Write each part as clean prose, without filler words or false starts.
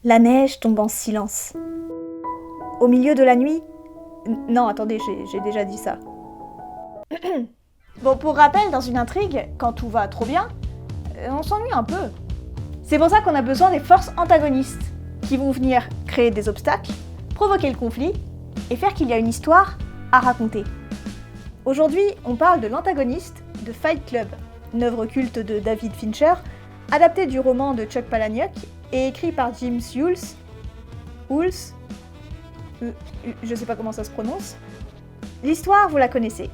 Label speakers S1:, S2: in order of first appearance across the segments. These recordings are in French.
S1: La neige tombe en silence. Au milieu de la nuit... Non, attendez, j'ai déjà dit ça. Bon, pour rappel, dans une intrigue, quand tout va trop bien, on s'ennuie un peu. C'est pour ça qu'on a besoin des forces antagonistes, qui vont venir créer des obstacles, provoquer le conflit, et faire qu'il y a une histoire à raconter. Aujourd'hui, on parle de l'antagoniste de Fight Club, une œuvre culte de David Fincher, adaptée du roman de Chuck Palahniuk et écrit par James Hulse, je sais pas comment ça se prononce. L'histoire, vous la connaissez.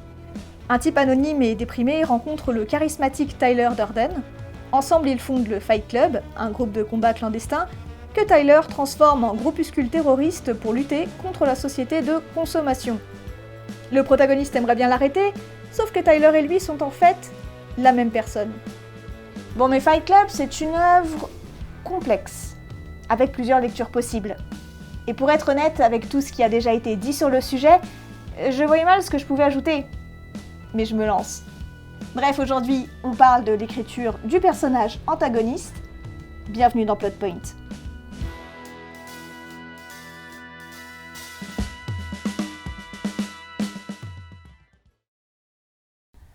S1: Un type anonyme et déprimé rencontre le charismatique Tyler Durden. Ensemble, ils fondent le Fight Club, un groupe de combat clandestin, que Tyler transforme en groupuscule terroriste pour lutter contre la société de consommation. Le protagoniste aimerait bien l'arrêter, sauf que Tyler et lui sont en fait la même personne. Bon, mais Fight Club, c'est une œuvre complexe, avec plusieurs lectures possibles. Et pour être honnête avec tout ce qui a déjà été dit sur le sujet, je voyais mal ce que je pouvais ajouter. Mais je me lance. Bref, aujourd'hui, on parle de l'écriture du personnage antagoniste. Bienvenue dans Plot Point.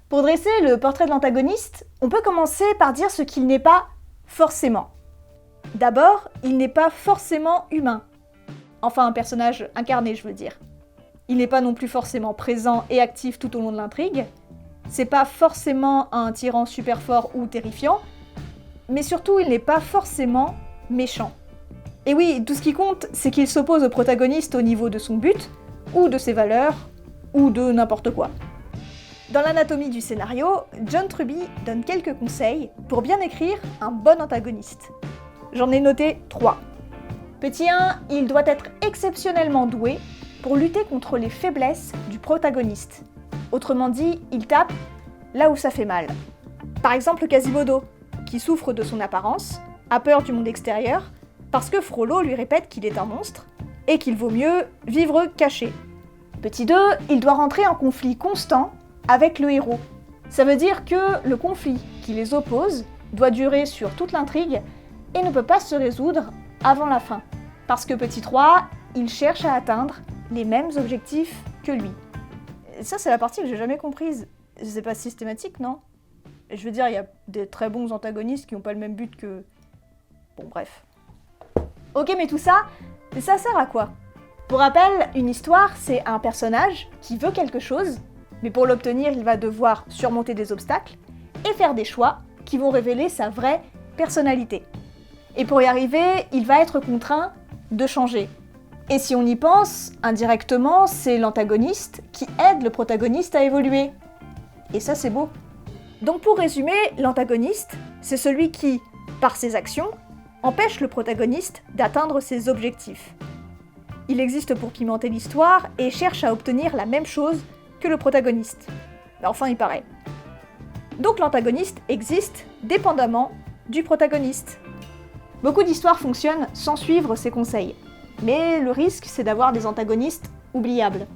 S1: Pour dresser le portrait de l'antagoniste, on peut commencer par dire ce qu'il n'est pas forcément. D'abord, il n'est pas forcément humain. Enfin, un personnage incarné, je veux dire. Il n'est pas non plus forcément présent et actif tout au long de l'intrigue. C'est pas forcément un tyran super fort ou terrifiant, mais surtout, il n'est pas forcément méchant. Et oui, tout ce qui compte, c'est qu'il s'oppose au protagoniste au niveau de son but, ou de ses valeurs, ou de n'importe quoi. Dans l'anatomie du scénario, John Truby donne quelques conseils pour bien écrire un bon antagoniste. J'en ai noté 3. Petit 1, il doit être exceptionnellement doué pour lutter contre les faiblesses du protagoniste. Autrement dit, il tape là où ça fait mal. Par exemple Quasimodo, qui souffre de son apparence, a peur du monde extérieur, parce que Frollo lui répète qu'il est un monstre, et qu'il vaut mieux vivre caché. Petit 2, il doit rentrer en conflit constant avec le héros. Ça veut dire que le conflit qui les oppose doit durer sur toute l'intrigue et ne peut pas se résoudre avant la fin. Parce que petit 3, il cherche à atteindre les mêmes objectifs que lui. Et ça, c'est la partie que j'ai jamais comprise. C'est pas systématique, non? Je veux dire, il y a des très bons antagonistes qui n'ont pas le même but que... Bon, bref. Ok, mais tout ça, ça sert à quoi? Pour rappel, une histoire, c'est un personnage qui veut quelque chose, mais pour l'obtenir, il va devoir surmonter des obstacles et faire des choix qui vont révéler sa vraie personnalité. Et pour y arriver, il va être contraint de changer. Et si on y pense, indirectement, c'est l'antagoniste qui aide le protagoniste à évoluer. Et ça, c'est beau. Donc pour résumer, l'antagoniste, c'est celui qui, par ses actions, empêche le protagoniste d'atteindre ses objectifs. Il existe pour pimenter l'histoire et cherche à obtenir la même chose que le protagoniste. Enfin, il paraît. Donc l'antagoniste existe dépendamment du protagoniste. Beaucoup d'histoires fonctionnent sans suivre ces conseils. Mais le risque, c'est d'avoir des antagonistes oubliables.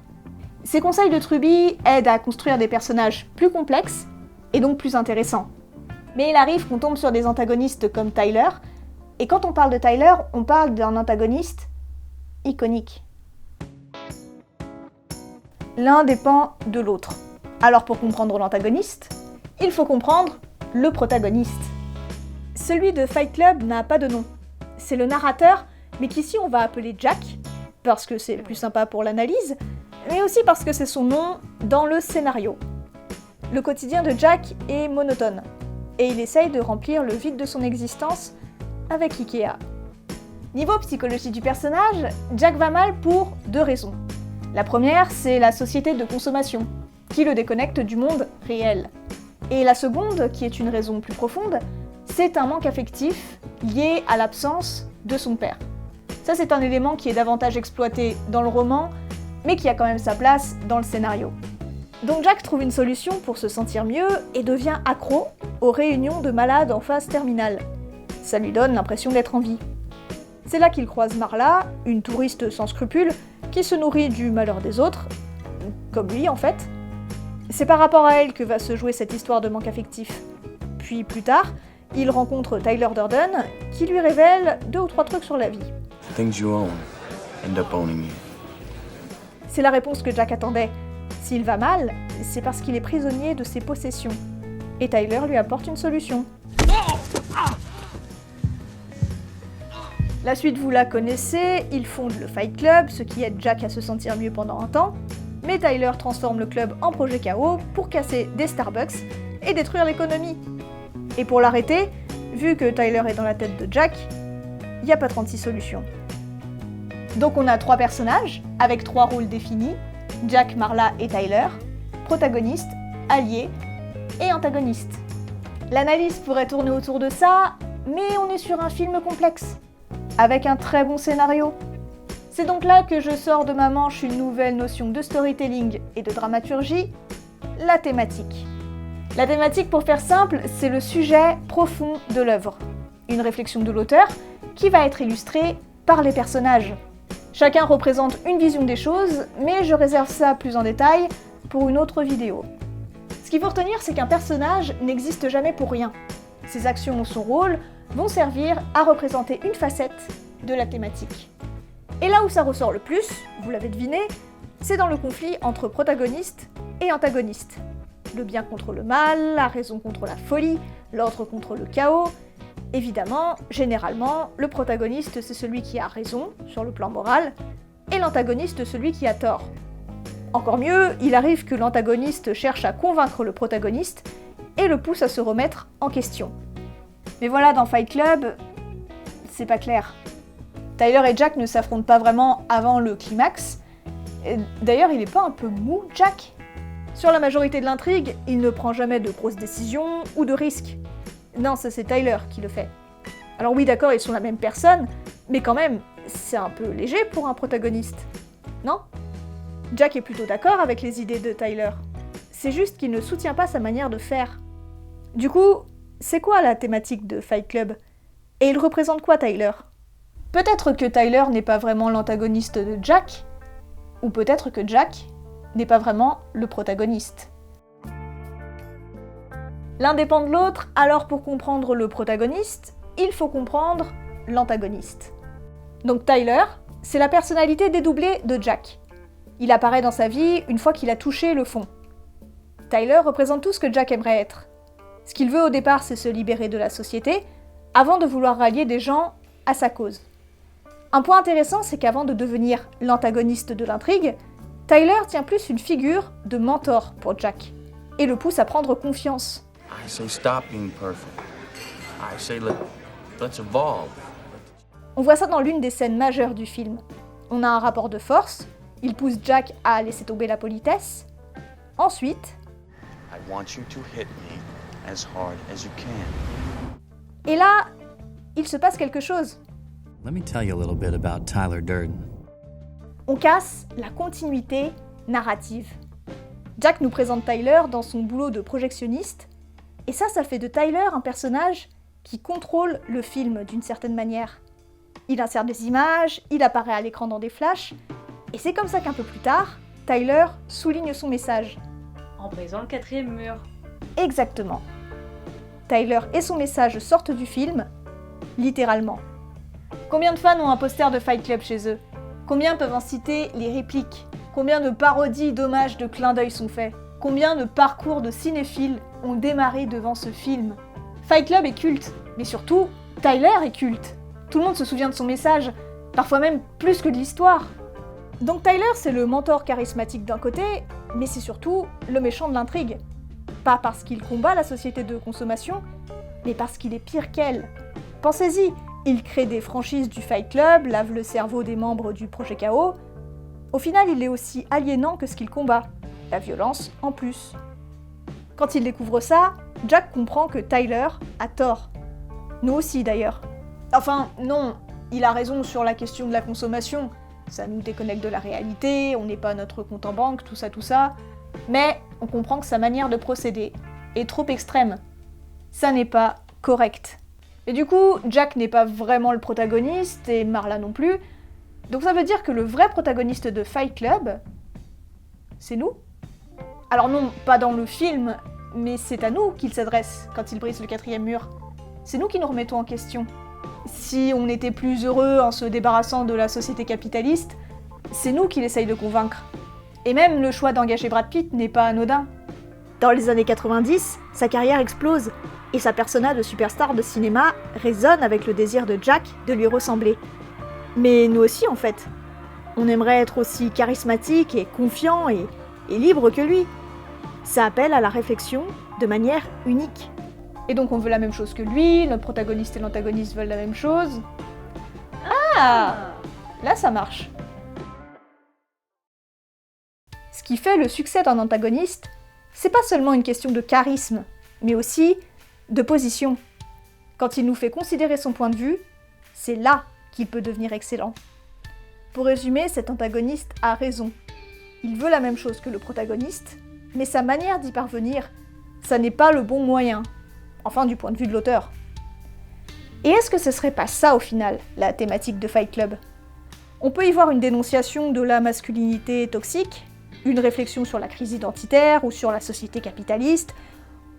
S1: Ces conseils de Truby aident à construire des personnages plus complexes et donc plus intéressants. Mais il arrive qu'on tombe sur des antagonistes comme Tyler, et quand on parle de Tyler, on parle d'un antagoniste iconique. L'un dépend de l'autre. Alors pour comprendre l'antagoniste, il faut comprendre le protagoniste. Celui de Fight Club n'a pas de nom. C'est le narrateur, mais qu'ici on va appeler Jack, parce que c'est plus sympa pour l'analyse, mais aussi parce que c'est son nom dans le scénario. Le quotidien de Jack est monotone, et il essaye de remplir le vide de son existence avec Ikea. Niveau psychologie du personnage, Jack va mal pour 2 raisons. La première, c'est la société de consommation, qui le déconnecte du monde réel. Et la seconde, qui est une raison plus profonde, c'est un manque affectif lié à l'absence de son père. Ça, c'est un élément qui est davantage exploité dans le roman, mais qui a quand même sa place dans le scénario. Donc Jack trouve une solution pour se sentir mieux et devient accro aux réunions de malades en phase terminale. Ça lui donne l'impression d'être en vie. C'est là qu'il croise Marla, une touriste sans scrupules, qui se nourrit du malheur des autres, comme lui en fait. C'est par rapport à elle que va se jouer cette histoire de manque affectif. Puis plus tard, il rencontre Tyler Durden, qui lui révèle 2 ou 3 trucs sur la vie.
S2: Things you own end up owning you.
S1: C'est la réponse que Jack attendait. S'il va mal, c'est parce qu'il est prisonnier de ses possessions. Et Tyler lui apporte une solution. La suite, vous la connaissez, ils fondent le Fight Club, ce qui aide Jack à se sentir mieux pendant un temps, mais Tyler transforme le club en projet chaos pour casser des Starbucks et détruire l'économie. Et pour l'arrêter, vu que Tyler est dans la tête de Jack, il n'y a pas 36 solutions. Donc on a 3 personnages, avec 3 rôles définis, Jack, Marla et Tyler, protagonistes, alliés et antagonistes. L'analyse pourrait tourner autour de ça, mais on est sur un film complexe, avec un très bon scénario. C'est donc là que je sors de ma manche une nouvelle notion de storytelling et de dramaturgie, la thématique. La thématique, pour faire simple, c'est le sujet profond de l'œuvre. Une réflexion de l'auteur qui va être illustrée par les personnages. Chacun représente une vision des choses, mais je réserve ça plus en détail pour une autre vidéo. Ce qu'il faut retenir, c'est qu'un personnage n'existe jamais pour rien. Ses actions ou son rôle vont servir à représenter une facette de la thématique. Et là où ça ressort le plus, vous l'avez deviné, c'est dans le conflit entre protagoniste et antagoniste. Le bien contre le mal, la raison contre la folie, l'ordre contre le chaos. Évidemment, généralement, le protagoniste c'est celui qui a raison sur le plan moral, et l'antagoniste celui qui a tort. Encore mieux, il arrive que l'antagoniste cherche à convaincre le protagoniste et le pousse à se remettre en question. Mais voilà, dans Fight Club, c'est pas clair. Tyler et Jack ne s'affrontent pas vraiment avant le climax. D'ailleurs, il est pas un peu mou, Jack ? Sur la majorité de l'intrigue, il ne prend jamais de grosses décisions ou de risques. Non, ça c'est Tyler qui le fait. Alors oui, d'accord, ils sont la même personne, mais quand même, c'est un peu léger pour un protagoniste. Non ? Jack est plutôt d'accord avec les idées de Tyler. C'est juste qu'il ne soutient pas sa manière de faire. Du coup, c'est quoi la thématique de Fight Club ? Et il représente quoi, Tyler ? Peut-être que Tyler n'est pas vraiment l'antagoniste de Jack, ou peut-être que Jack n'est pas vraiment le protagoniste. L'un dépend de l'autre, alors pour comprendre le protagoniste, il faut comprendre l'antagoniste. Donc Tyler, c'est la personnalité dédoublée de Jack. Il apparaît dans sa vie une fois qu'il a touché le fond. Tyler représente tout ce que Jack aimerait être. Ce qu'il veut au départ, c'est se libérer de la société, avant de vouloir rallier des gens à sa cause. Un point intéressant, c'est qu'avant de devenir l'antagoniste de l'intrigue, Tyler tient plus une figure de mentor pour Jack, et le pousse à prendre confiance.
S2: I say stop being perfect. I say let's evolve.
S1: On voit ça dans l'une des scènes majeures du film. On a un rapport de force, il pousse Jack à laisser tomber la politesse. Ensuite,
S2: I want you to hit me as hard as you can.
S1: et là, il se passe quelque chose.
S3: Let me tell you a little bit about Tyler Durden.
S1: On casse la continuité narrative. Jack nous présente Tyler dans son boulot de projectionniste, et ça fait de Tyler un personnage qui contrôle le film d'une certaine manière. Il insère des images, il apparaît à l'écran dans des flashs, et c'est comme ça qu'un peu plus tard, Tyler souligne son message.
S4: En brisant le 4e mur.
S1: Exactement. Tyler et son message sortent du film, littéralement. Combien de fans ont un poster de Fight Club chez eux ? Combien peuvent en citer les répliques ? Combien de parodies, d'hommages, de clins d'œil sont faits ? Combien de parcours de cinéphiles ont démarré devant ce film ? Fight Club est culte, mais surtout, Tyler est culte. Tout le monde se souvient de son message, parfois même plus que de l'histoire. Donc Tyler, c'est le mentor charismatique d'un côté, mais c'est surtout le méchant de l'intrigue. Pas parce qu'il combat la société de consommation, mais parce qu'il est pire qu'elle. Pensez-y, il crée des franchises du Fight Club, lave le cerveau des membres du projet Chaos. Au final, il est aussi aliénant que ce qu'il combat, la violence en plus. Quand il découvre ça, Jack comprend que Tyler a tort. Nous aussi d'ailleurs. Enfin, non, il a raison sur la question de la consommation. Ça nous déconnecte de la réalité, on n'est pas à notre compte en banque, tout ça. Mais on comprend que sa manière de procéder est trop extrême. Ça n'est pas correct. Et du coup, Jack n'est pas vraiment le protagoniste, et Marla non plus. Donc ça veut dire que le vrai protagoniste de Fight Club, c'est nous. Alors non, pas dans le film, mais c'est à nous qu'il s'adresse quand il brise le 4e mur. C'est nous qui nous remettons en question. Si on était plus heureux en se débarrassant de la société capitaliste, c'est nous qu'il essaye de convaincre. Et même le choix d'engager Brad Pitt n'est pas anodin. Dans les années 90, sa carrière explose, et sa persona de superstar de cinéma résonne avec le désir de Jack de lui ressembler. Mais nous aussi en fait. On aimerait être aussi charismatique et confiant et libre que lui. Ça appelle à la réflexion de manière unique. Et donc on veut la même chose que lui, notre protagoniste et l'antagoniste veulent la même chose. Ah, là ça marche. Ce qui fait le succès d'un antagoniste, c'est pas seulement une question de charisme, mais aussi de position. Quand il nous fait considérer son point de vue, c'est là qu'il peut devenir excellent. Pour résumer, cet antagoniste a raison. Il veut la même chose que le protagoniste, mais sa manière d'y parvenir, ça n'est pas le bon moyen. Enfin, du point de vue de l'auteur. Et est-ce que ce serait pas ça, au final, la thématique de Fight Club ? On peut y voir une dénonciation de la masculinité toxique, une réflexion sur la crise identitaire ou sur la société capitaliste,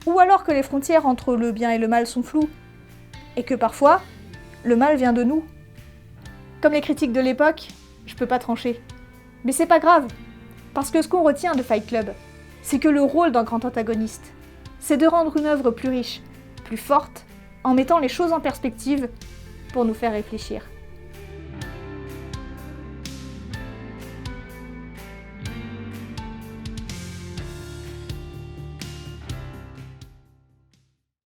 S1: ou alors que les frontières entre le bien et le mal sont floues, et que parfois, le mal vient de nous. Comme les critiques de l'époque, je peux pas trancher. Mais c'est pas grave, parce que ce qu'on retient de Fight Club, c'est que le rôle d'un grand antagoniste, c'est de rendre une œuvre plus riche, plus forte, en mettant les choses en perspective pour nous faire réfléchir.